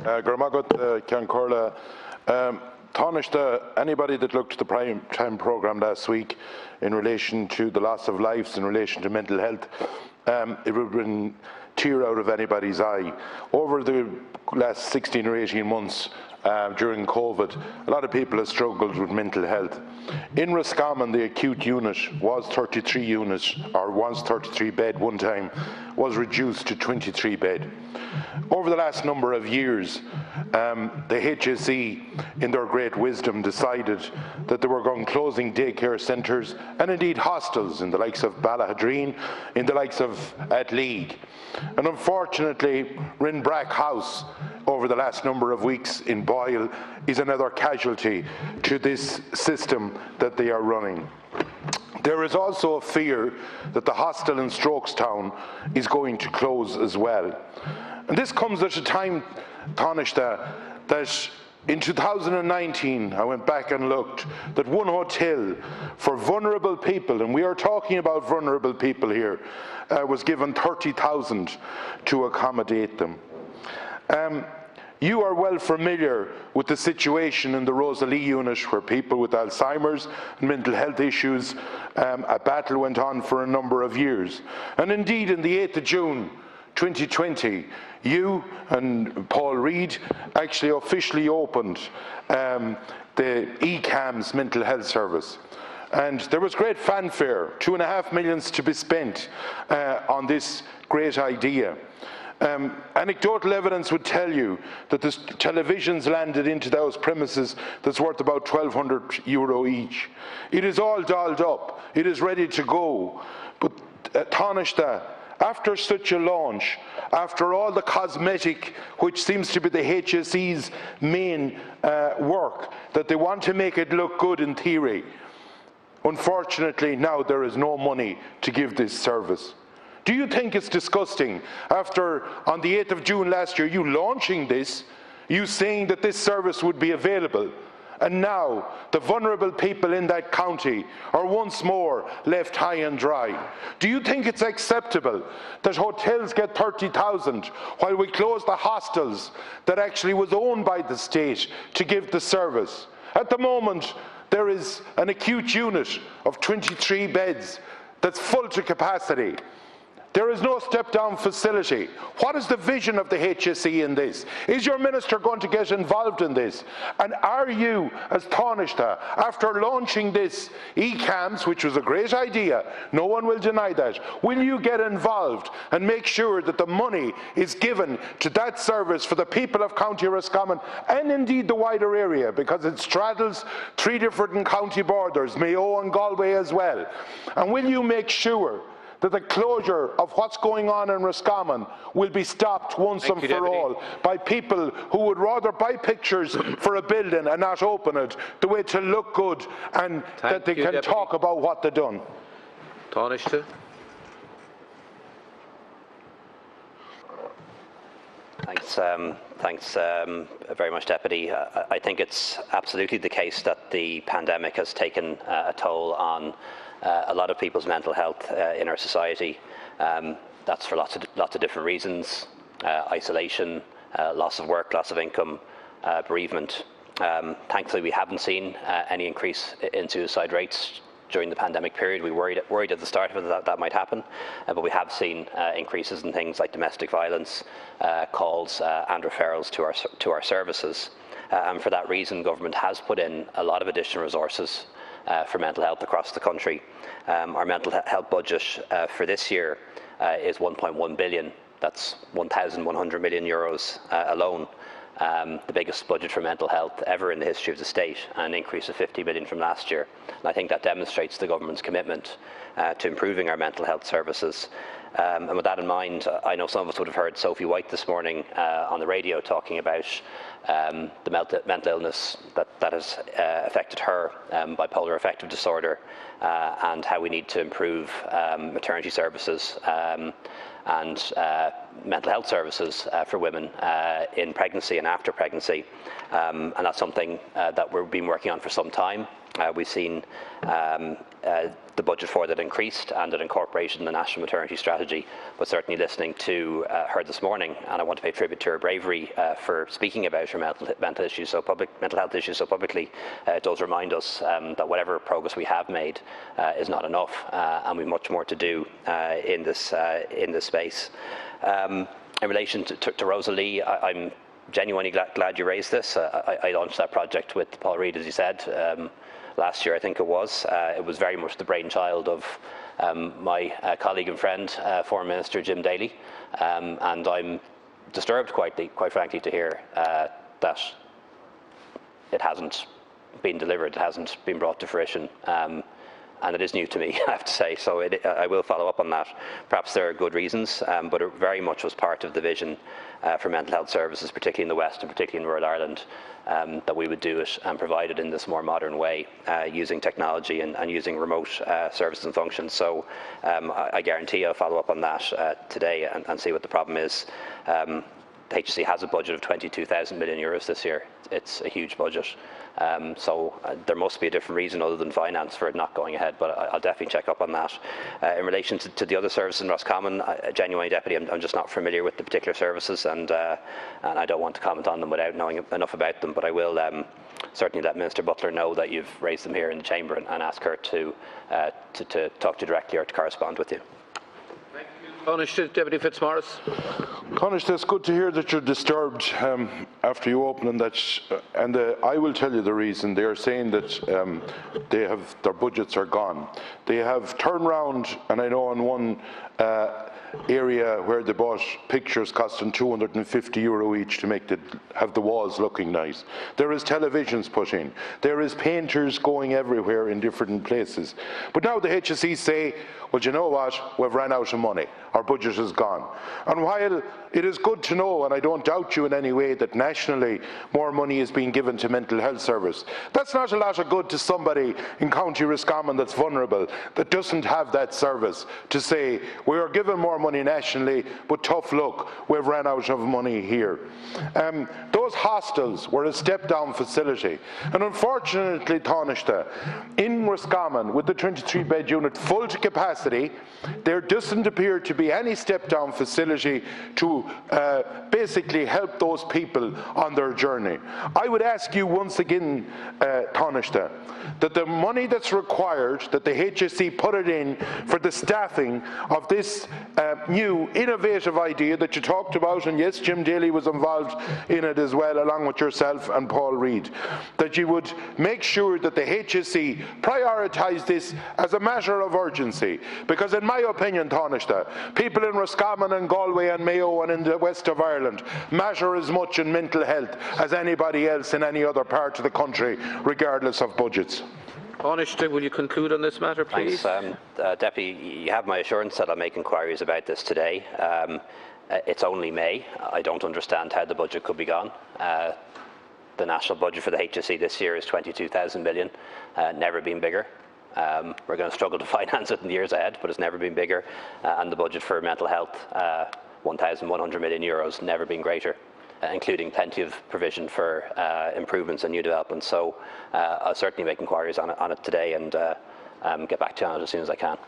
Gurmagut, Ceann Comhairle. Tánaiste, anybody that looked at the prime time programme last week in relation to the loss of lives in relation to mental health, it would bring tear out of anybody's eye. Over the last 16 or 18 months during COVID, a lot of people have struggled with mental health. In Roscommon, the acute unit was 33 units, or was 33 bed one time, was reduced to 23 bed. Over the last number of years, the HSE, in their great wisdom, decided that they were going closing daycare centres and indeed hostels in the likes of Ballahadreen, in the likes of Atleague. And unfortunately, Rinbrack House, over the last number of weeks in Boyle, is another casualty to this system that they are running. There is also a fear that the hostel in Strokestown is going to close as well. And this comes at a time, Tánaiste, that in 2019, I went back and looked, that one hotel for vulnerable people, and we are talking about vulnerable people here, was given 30,000 to accommodate them. You are well familiar with the situation in the Rosalie unit, where people with Alzheimer's and mental health issues, a battle went on for a number of years. And indeed, in the 8th of June 2020, you and Paul Reid actually officially opened the ECAMS mental health service. And there was great fanfare, $2.5 million to be spent on this great idea. Anecdotal evidence would tell you that the televisions landed into those premises that's worth about €1,200 each. It is all dolled up. It is ready to go. But Tánaiste, after such a launch, after all the cosmetic, which seems to be the HSE's main work, that they want to make it look good in theory, unfortunately now there is no money to give this service. Do you think it's disgusting, after on the 8th of June last year, you launching this, you saying that this service would be available, and now the vulnerable people in that county are once more left high and dry? Do you think it's acceptable that hotels get 30,000 while we close the hostels that actually was owned by the state to give the service? At the moment, there is an acute unit of 23 beds that's full to capacity. There is no step-down facility. What is the vision of the HSE in this? Is your minister going to get involved in this? And are you, as Tánaiste, after launching this ECAMS, which was a great idea, no one will deny that, will you get involved and make sure that the money is given to that service for the people of County Roscommon and indeed the wider area, because it straddles 3 different county borders, Mayo and Galway as well? And will you make sure that the closure of what's going on in Roscommon will be stopped once and for all by people who would rather buy pictures for a building and not open it, the way to look good and that they can talk about what they've done? Tánaiste. Thanks very much, Deputy. I think it's absolutely the case that the pandemic has taken a toll on a lot of people's mental health in our society. That's for lots of different reasons: isolation, loss of work, loss of income, bereavement. Thankfully, we haven't seen any increase in suicide rates during the pandemic period. We worried at the start of it that might happen, but we have seen increases in things like domestic violence, calls and referrals to our services. And for that reason, government has put in a lot of additional resources for mental health across the country. Our mental health budget for this year is 1.1 billion. That's 1,100 million euros alone. The biggest budget for mental health ever in the history of the state, an increase of 50 million from last year. And I think that demonstrates the government's commitment to improving our mental health services. And with that in mind, I know some of us would have heard Sophie White this morning on the radio talking about the mental illness that has affected her, bipolar affective disorder, and how we need to improve maternity services and mental health services for women in pregnancy and after pregnancy. And that's something that we've been working on for some time. We've seen the budget for that increased and it incorporated in the National Maternity Strategy, but certainly listening to her this morning, and I want to pay tribute to her bravery for speaking about her mental health issues so publicly, it does remind us that whatever progress we have made is not enough, and we've much more to do in this space. In relation to Rosalie, I'm genuinely glad you raised this. I launched that project with Paul Reid, as you said, last year, I think it was. It was very much the brainchild of my colleague and friend, former Minister Jim Daly, and I'm disturbed, quite frankly, to hear that it hasn't been delivered, it hasn't been brought to fruition. And it is new to me, I have to say, so I will follow up on that. Perhaps there are good reasons, but it very much was part of the vision for mental health services, particularly in the West and particularly in rural Ireland, that we would do it and provide it in this more modern way, using technology and using remote services and functions. So I guarantee I'll follow up on that today and see what the problem is. The HSE has a budget of €22,000 million this year. It's a huge budget. So there must be a different reason other than finance for it not going ahead, but I'll definitely check up on that. In relation to the other services in Roscommon, genuinely, Deputy, I'm just not familiar with the particular services, and I don't want to comment on them without knowing enough about them, but I will certainly let Minister Butler know that you've raised them here in the Chamber and ask her to talk to you directly or to correspond with you. Taoiseach, Deputy Fitzmaurice. Taoiseach, it's good to hear that you're disturbed after you open, and I will tell you the reason. They are saying that their budgets are gone. They have turned round, and I know on one area where they bought pictures costing €250 each to have the walls looking nice. There is televisions put in. There is painters going everywhere in different places. But now the HSE say, well, you know what, we've run out of money. Our budget is gone. And while it is good to know, and I don't doubt you in any way, that nationally more money is being given to mental health service, that's not a lot of good to somebody in County Roscommon that's vulnerable, that doesn't have that service, to say, we are given more money nationally, but tough luck, we've run out of money here. Those hostels were a step-down facility, and unfortunately, Taoiseach, in Roscommon, with the 23-bed unit full to capacity, there doesn't appear to be any step-down facility to basically help those people on their journey. I would ask you once again, Taoiseach, that the money that's required, that the HSE put it in for the staffing of this new innovative idea that you talked about, and yes, Jim Daly was involved in it as well, along with yourself and Paul Reid, that you would make sure that the HSE prioritise this as a matter of urgency, because in my opinion, Taoiseach, people in Roscommon and Galway and Mayo and in the west of Ireland matter as much in mental health as anybody else in any other part of the country, regardless of budgets. Taoiseach, will you conclude on this matter, please? Thanks, Deputy. You have my assurance that I'll make inquiries about this today. It's only May. I don't understand how the budget could be gone. The national budget for the HSE this year is €22,000 million, never been bigger. We're going to struggle to finance it in the years ahead, but it's never been bigger. And the budget for mental health, €1,100 million, never been greater, including plenty of provision for improvements and new developments. So I'll certainly make inquiries on it today and get back to you on it as soon as I can.